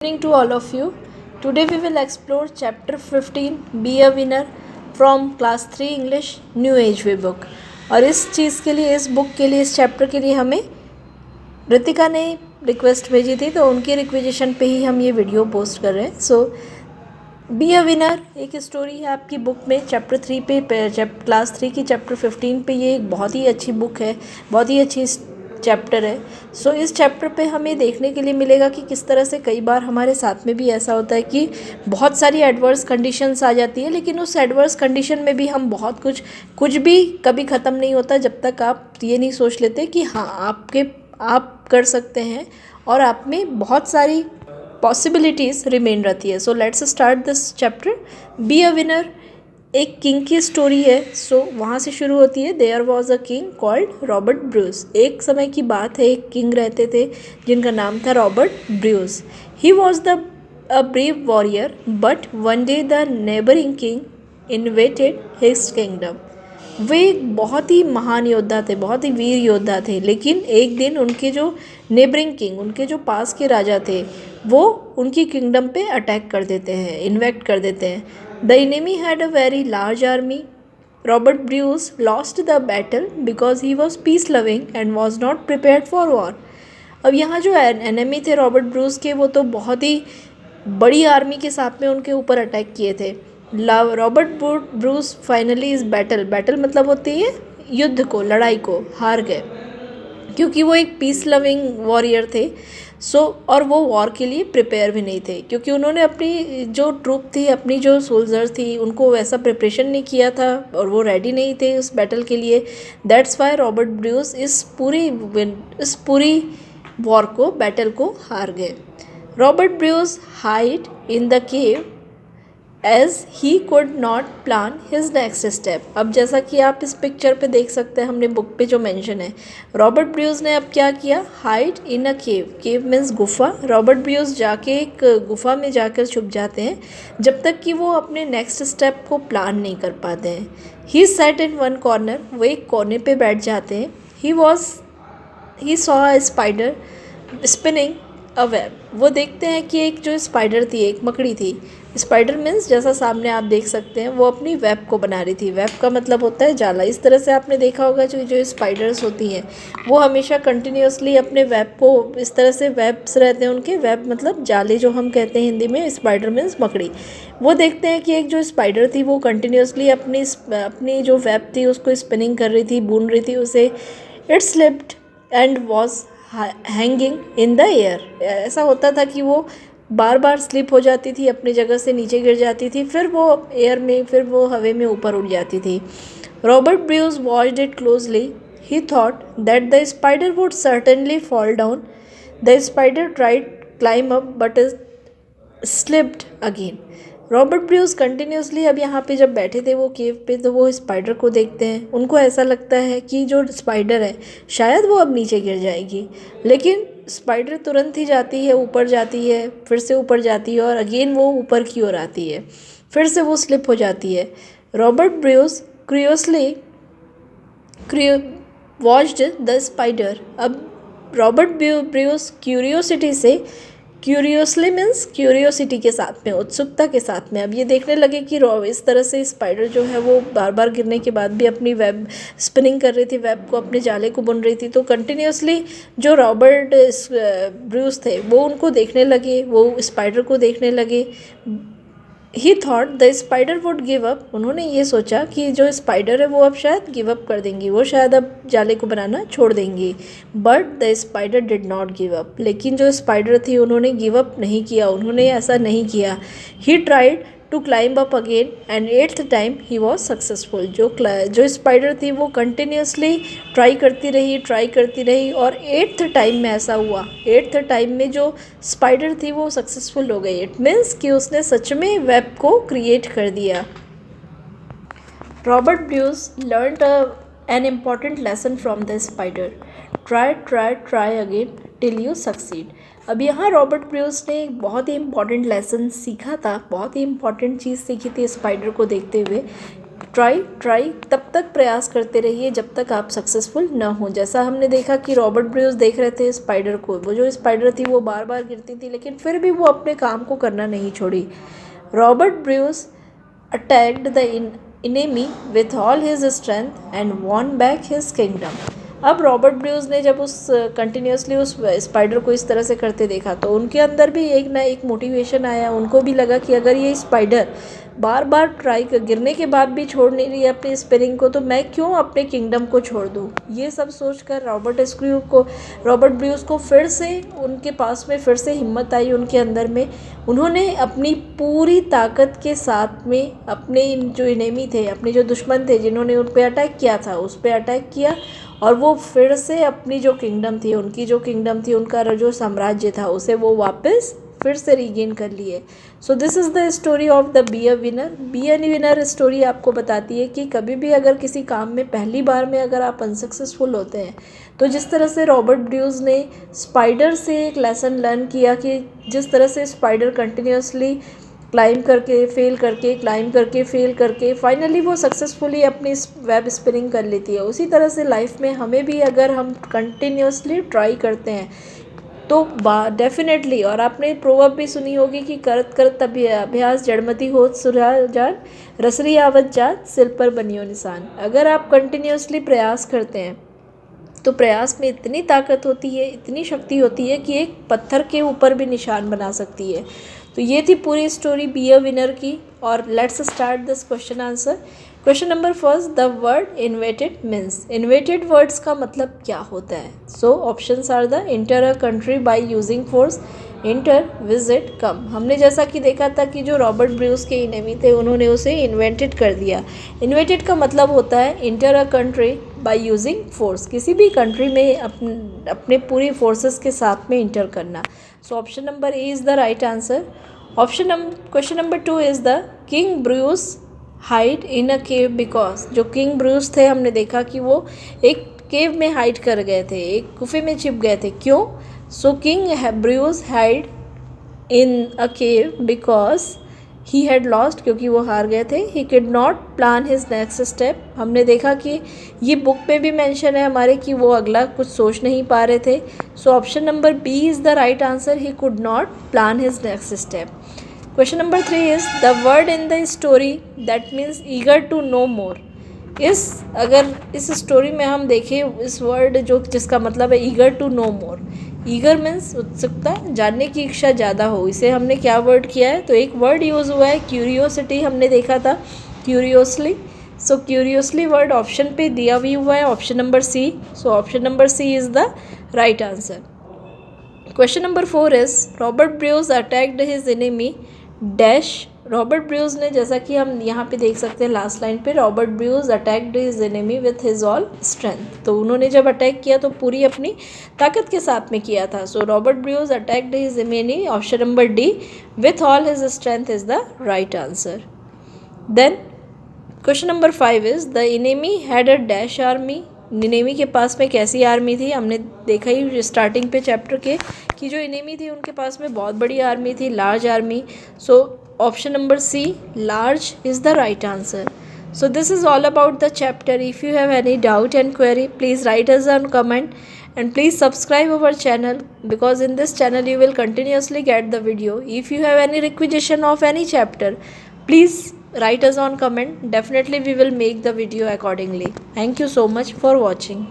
Evening to all of you. Today we will explore chapter 15 Be a Winner from class 3 English New Age Way book. और इस चीज़ के लिए, इस book के लिए, इस चैप्टर के लिए हमें रितिका ने रिक्वेस्ट भेजी थी, तो उनकी रिक्वेजेशन पे ही हम ये वीडियो पोस्ट कर रहे हैं. सो बी अ विनर एक स्टोरी है आपकी बुक में चैप्टर 3 पे, क्लास 3 की चैप्टर 15 पे. ये एक बहुत ही अच्छी बुक है, बहुत ही अच्छी चैप्टर है. सो इस चैप्टर पे हमें देखने के लिए मिलेगा कि किस तरह से कई बार हमारे साथ में भी ऐसा होता है कि बहुत सारी एडवर्स कंडीशंस आ जाती है, लेकिन उस एडवर्स कंडीशन में भी हम बहुत कुछ भी कभी ख़त्म नहीं होता जब तक आप ये नहीं सोच लेते कि हाँ आप कर सकते हैं और आप में बहुत सारी पॉसिबिलिटीज़ रिमेन रहती है. So let's start this chapter. Be a winner एक किंग की स्टोरी है. सो वहाँ से शुरू होती है. There was a king called Robert Bruce. एक समय की बात है, एक किंग रहते थे जिनका नाम था Robert Bruce. He was a brave warrior, but one day the neighbouring king invaded his kingdom. वे एक बहुत ही महान योद्धा थे, बहुत ही वीर योद्धा थे, लेकिन एक दिन उनके जो नेबरिंग किंग, उनके जो पास के राजा थे, वो उनकी किंगडम पे अटैक कर देते हैं, इन्वेक्ट कर देते हैं. The enemy had a very large army. Robert Bruce lost the battle because he was peace loving and was not prepared for war. अब यहाँ जो एनिमी थे रॉबर्ट ब्रूस के, वो तो बहुत ही बड़ी आर्मी के साथ में उनके ऊपर अटैक किए थे. रॉबर्ट ब्रूस फाइनली इस बैटल मतलब होती है युद्ध को, लड़ाई को, हार गए क्योंकि वो एक पीस लविंग वॉरियर थे. और वो वॉर के लिए प्रिपेयर भी नहीं थे, क्योंकि उन्होंने अपनी जो ट्रूप थी, अपनी जो सोल्जर्स थी, उनको वैसा प्रिपरेशन नहीं किया था और वो रेडी नहीं थे उस बैटल के लिए. दैट्स वाई रॉबर्ट ब्रूस इस पूरी वॉर को, बैटल को हार गए. Robert Bruce hide in the cave as he could not plan his next step. अब जैसा कि आप इस पिक्चर पे देख सकते हैं, हमने बुक पे जो मेंशन है, रॉबर्ट ब्रूस ने अब क्या किया, hide in a cave. Cave means गुफा. रॉबर्ट ब्रूस जाके एक गुफा में जाकर छुप जाते हैं जब तक कि वो अपने नेक्स्ट स्टेप को प्लान नहीं कर पाते हैं. ही सेट इन वन कॉर्नर. वो एक कोने पे बैठ जाते हैं. He saw a spider spinning a web. वो देखते हैं कि एक जो स्पाइडर थी, एक मकड़ी थी. स्पाइडर मीन्स जैसा सामने आप देख सकते हैं, वो अपनी वेब को बना रही थी. वेब का मतलब होता है जाला. इस तरह से आपने देखा होगा जो स्पाइडर्स होती हैं, वो हमेशा कंटिन्यूसली अपने वेब को, इस तरह से वेब्स रहते हैं उनके. वेब मतलब जाले जो हम कहते हैं हिंदी में. स्पाइडर मीन्स मकड़ी. वो देखते हैं कि एक जो स्पाइडर थी, वो कंटिन्यूसली अपनी जो वेब थी उसको स्पिनिंग कर रही थी, बुन रही थी उसे. It slipped and was hanging in the air. ऐसा होता था कि वो बार बार स्लिप हो जाती थी, अपनी जगह से नीचे गिर जाती थी, फिर वो एयर में, फिर वो हवा में ऊपर उड़ जाती थी. Robert Bruce watched it closely. He thought that the spider would certainly fall down. The spider tried climb up but slipped again. Robert Bruce continuously अब यहाँ पे जब बैठे थे वो केव पे, तो वो स्पाइडर को देखते हैं. उनको ऐसा लगता है कि जो स्पाइडर है शायद वो अब नीचे गिर जाएगी, लेकिन स्पाइडर तुरंत ही जाती है, ऊपर जाती है, फिर से ऊपर जाती है और अगेन वो ऊपर की ओर आती है, फिर से वो स्लिप हो जाती है. Robert Bruce curiously watched the spider. अब Robert Bruce curiously means curiosity के साथ में, उत्सुकता के साथ में अब ये देखने लगे कि इस तरह से स्पाइडर जो है वो बार बार गिरने के बाद भी अपनी वेब स्पिनिंग कर रही थी, वेब को, अपने जाले को बुन रही थी. तो कंटिन्यूसली जो रॉबर्ट ब्रूस थे वो उनको देखने लगे, वो स्पाइडर को देखने लगे. ही thought the spider would give up. उन्होंने ये सोचा कि जो स्पाइडर है वो अब शायद गिव अप कर देंगी, वो शायद अब जाले को बनाना छोड़ देंगी. But the spider did not give up. लेकिन जो स्पाइडर थी उन्होंने गिव अप नहीं किया, उन्होंने ऐसा नहीं किया. He tried to climb up again and 8th time he was successful. जो स्पाइडर थी वो कंटिन्यूसली ट्राई करती रही और 8th टाइम में ऐसा हुआ. 8th टाइम में जो स्पाइडर थी वो सक्सेसफुल हो गई. इट मीन्स कि उसने सच में वेब को क्रिएट कर दिया. Robert Bruce learned an important lesson from the spider. Try again till you succeed. अब यहाँ रॉबर्ट ब्रूस ने एक बहुत ही इम्पॉर्टेंट लेसन सीखा था, बहुत ही इम्पॉर्टेंट चीज़ सीखी थी स्पाइडर को देखते हुए. ट्राई तब तब तक प्रयास करते रहिए जब तक आप सक्सेसफुल न हो। जैसा हमने देखा कि रॉबर्ट ब्रूस देख रहे थे स्पाइडर को, वो जो स्पाइडर थी वो बार बार गिरती थी लेकिन फिर भी वो अपने काम को करना नहीं छोड़ी। Robert Bruce attacked the enemy with all his strength and won back his kingdom। अब रॉबर्ट ब्रूस ने जब उस कंटिन्यूसली उस स्पाइडर को इस तरह से करते देखा तो उनके अंदर भी एक ना एक मोटिवेशन आया। उनको भी लगा कि अगर ये स्पाइडर बार बार गिरने के बाद भी छोड़ नहीं रही है अपनी स्पिनिंग को, तो मैं क्यों अपने किंगडम को छोड़ दूँ। ये सब सोचकर रॉबर्ट ब्रूस को फिर से उनके पास में फिर से हिम्मत आई उनके अंदर में। उन्होंने अपनी पूरी ताकत के साथ में अपने जो एनिमी थे, अपने जो दुश्मन थे जिन्होंने उन पर अटैक किया था, उस पर अटैक किया और वो फिर से अपनी जो किंगडम थी, उनका जो साम्राज्य था, उसे वो वापस फिर से रीगेन कर लिए। So this is the story of the B a winner. B a winner story आपको बताती है कि कभी भी अगर किसी काम में पहली बार में अगर आप अनसक्सेसफुल होते हैं, तो जिस तरह से रॉबर्ट ब्रूस ने स्पाइडर से एक लेसन लर्न किया कि जिस तरह से स्पाइडर कंटिन्यूसली क्लाइम करके फेल करके फाइनली वो सक्सेसफुली अपनी वेब स्पिनिंग कर लेती है, उसी तरह से लाइफ में हमें भी अगर हम कंटिन्यूसली ट्राई करते हैं तो डेफिनेटली, और आपने प्रोवर्ब भी सुनी होगी कि करत करत अभ्यास जड़मती होत सुराजान रसरी आवत जात सिल पर बनियो निशान। अगर आप कंटिन्यूसली प्रयास करते हैं तो प्रयास में इतनी ताकत होती है, इतनी शक्ति होती है कि एक पत्थर के ऊपर भी निशान बना सकती है। तो ये थी पूरी स्टोरी बी अ विनर की। और let's start this question answer. Question number first, the word invaded means. Invaded words का मतलब क्या होता है? So options are the enter a country by using force, enter, visit, come. हमने जैसा कि देखा था कि जो रॉबर्ट ब्रूस के एनिमी थे उन्होंने उसे इन्वेंटेड कर दिया। इन्वेटेड का मतलब होता है inter a country by using force, किसी भी कंट्री में अपने पूरी फोर्सेस के साथ में इंटर करना। सो option number A is the right answer. Question number 2 is the king Bruce hide in a cave because. जो किंग ब्रूस थे हमने देखा कि वो एक केव में हाइड कर गए थे, एक गुफे में छिप गए थे। क्यों? So king Bruce hide in a cave because he had lost, क्योंकि वो हार गए थे। He could not plan his next step. हमने देखा कि ये बुक में भी मेंशन है हमारे कि वो अगला कुछ सोच नहीं पा रहे थे। So option number B is the right answer, he could not plan his next step. Question number 3 is the word in the story that means eager to know more. अगर इस स्टोरी में हम देखें इस वर्ड जिसका मतलब है eager to know more. Eager means उत्सुकता, जानने की इच्छा ज़्यादा हो। इसे हमने क्या वर्ड किया है? तो एक वर्ड यूज़ हुआ है क्यूरियोसिटी, हमने देखा था क्यूरियोसली। सो क्यूरियोसली वर्ड ऑप्शन पे दिया भी हुआ है, option number C. So option number C is the right answer. Question number 4 is Robert Bruce attacked his enemy dash. Robert Bruce ने, जैसा कि हम यहाँ पे देख सकते हैं लास्ट लाइन पे, Robert Bruce attacked his enemy with his all strength. तो उन्होंने जब अटैक किया तो पूरी अपनी ताकत के साथ में किया था। So Robert Bruce attacked his enemy, option number D, with all his strength is the right answer. Then question number 5 is the enemy had a dash army. Enemy के पास में कैसी आर्मी थी? हमने देखा ही स्टार्टिंग पे चैप्टर के कि जो एनिमी थी उनके पास में बहुत बड़ी आर्मी थी, large army. So option number C, large is the right answer. So this is all about the chapter. If you have any doubt and query, please write us on comment and please subscribe our channel, because in this channel you will continuously get the video. If you have any requisition of any chapter, please write us on comment. Definitely we will make the video accordingly. Thank you so much for watching.